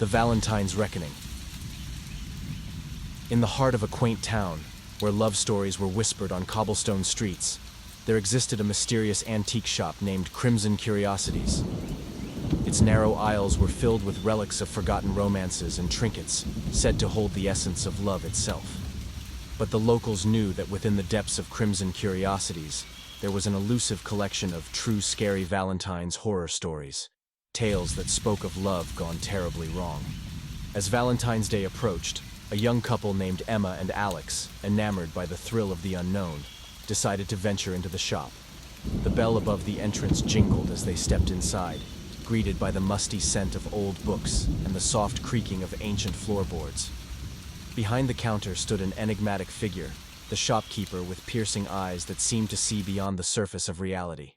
The Valentine's Reckoning. In the heart of a quaint town, where love stories were whispered on cobblestone streets, there existed a mysterious antique shop named Crimson Curiosities. Its narrow aisles were filled with relics of forgotten romances and trinkets, said to hold the essence of love itself. But the locals knew that within the depths of Crimson Curiosities, there was an elusive collection of true scary Valentine's horror stories, tales that spoke of love gone terribly wrong. As Valentine's Day approached, a young couple named Emma and Alex, enamored by the thrill of the unknown, decided to venture into the shop. The bell above the entrance jingled as they stepped inside, greeted by the musty scent of old books and the soft creaking of ancient floorboards. Behind the counter stood an enigmatic figure, the shopkeeper with piercing eyes that seemed to see beyond the surface of reality.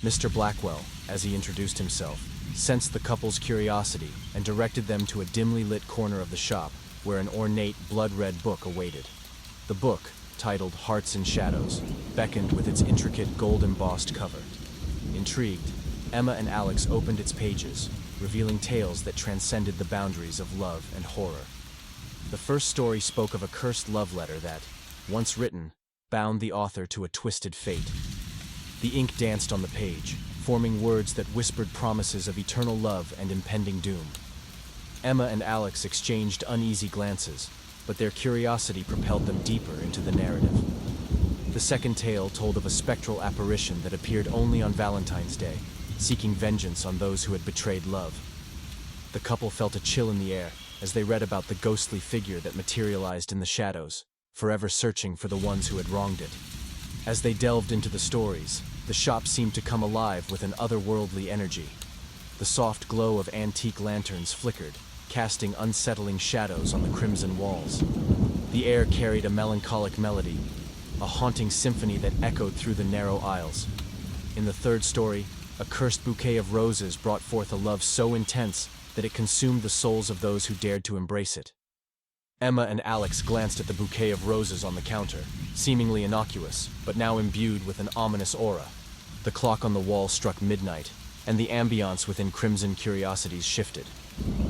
Mr. Blackwell, as he introduced himself, sensed the couple's curiosity and directed them to a dimly lit corner of the shop where an ornate, blood-red book awaited. The book, titled Hearts and Shadows, beckoned with its intricate gold-embossed cover. Intrigued, Emma and Alex opened its pages, revealing tales that transcended the boundaries of love and horror. The first story spoke of a cursed love letter that, once written, bound the author to a twisted fate. The ink danced on the page, forming words that whispered promises of eternal love and impending doom. Emma and Alex exchanged uneasy glances, but their curiosity propelled them deeper into the narrative. The second tale told of a spectral apparition that appeared only on Valentine's Day, seeking vengeance on those who had betrayed love. The couple felt a chill in the air as they read about the ghostly figure that materialized in the shadows, forever searching for the ones who had wronged it. As they delved into the stories, the shop seemed to come alive with an otherworldly energy. The soft glow of antique lanterns flickered, casting unsettling shadows on the crimson walls. The air carried a melancholic melody, a haunting symphony that echoed through the narrow aisles. In the third story, a cursed bouquet of roses brought forth a love so intense that it consumed the souls of those who dared to embrace it. Emma and Alex glanced at the bouquet of roses on the counter, seemingly innocuous, but now imbued with an ominous aura. The clock on the wall struck midnight, and the ambiance within Crimson Curiosities shifted.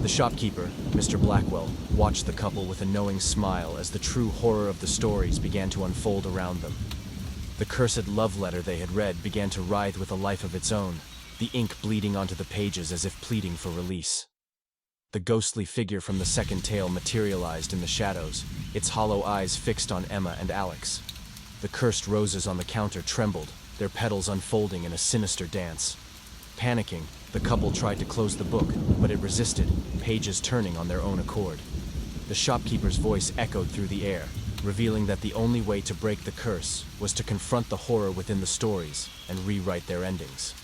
The shopkeeper, Mr. Blackwell, watched the couple with a knowing smile as the true horror of the stories began to unfold around them. The cursed love letter they had read began to writhe with a life of its own, the ink bleeding onto the pages as if pleading for release. The ghostly figure from the second tale materialized in the shadows, its hollow eyes fixed on Emma and Alex. The cursed roses on the counter trembled, their petals unfolding in a sinister dance. Panicking, the couple tried to close the book, but it resisted, pages turning on their own accord. The shopkeeper's voice echoed through the air, revealing that the only way to break the curse was to confront the horror within the stories and rewrite their endings.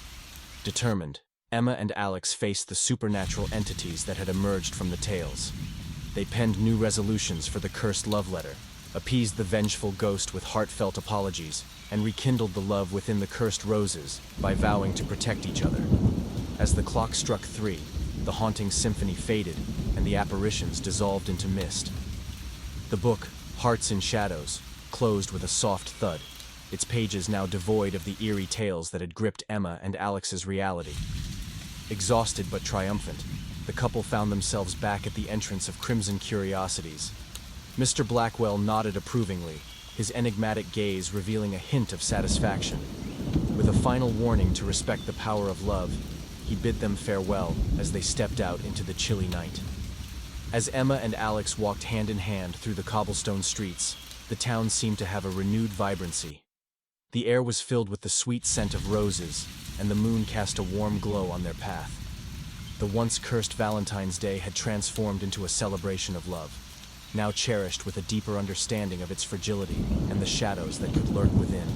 Determined, Emma and Alex faced the supernatural entities that had emerged from the tales. They penned new resolutions for the cursed love letter, appeased the vengeful ghost with heartfelt apologies, and rekindled the love within the cursed roses by vowing to protect each other. As the clock struck 3, the haunting symphony faded, and the apparitions dissolved into mist. The book, Hearts and Shadows, closed with a soft thud, its pages now devoid of the eerie tales that had gripped Emma and Alex's reality. Exhausted but triumphant, the couple found themselves back at the entrance of Crimson Curiosities. Mr. Blackwell nodded approvingly, his enigmatic gaze revealing a hint of satisfaction. With a final warning to respect the power of love, he bid them farewell as they stepped out into the chilly night. As Emma and Alex walked hand in hand through the cobblestone streets, the town seemed to have a renewed vibrancy. The air was filled with the sweet scent of roses, and the moon cast a warm glow on their path. The once cursed Valentine's Day had transformed into a celebration of love, now cherished with a deeper understanding of its fragility and the shadows that could lurk within.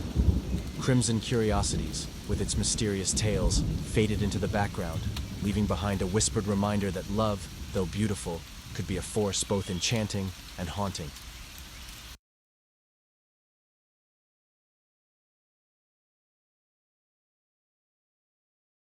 Crimson Curiosities, with its mysterious tales, faded into the background, leaving behind a whispered reminder that love, though beautiful, could be a force both enchanting and haunting.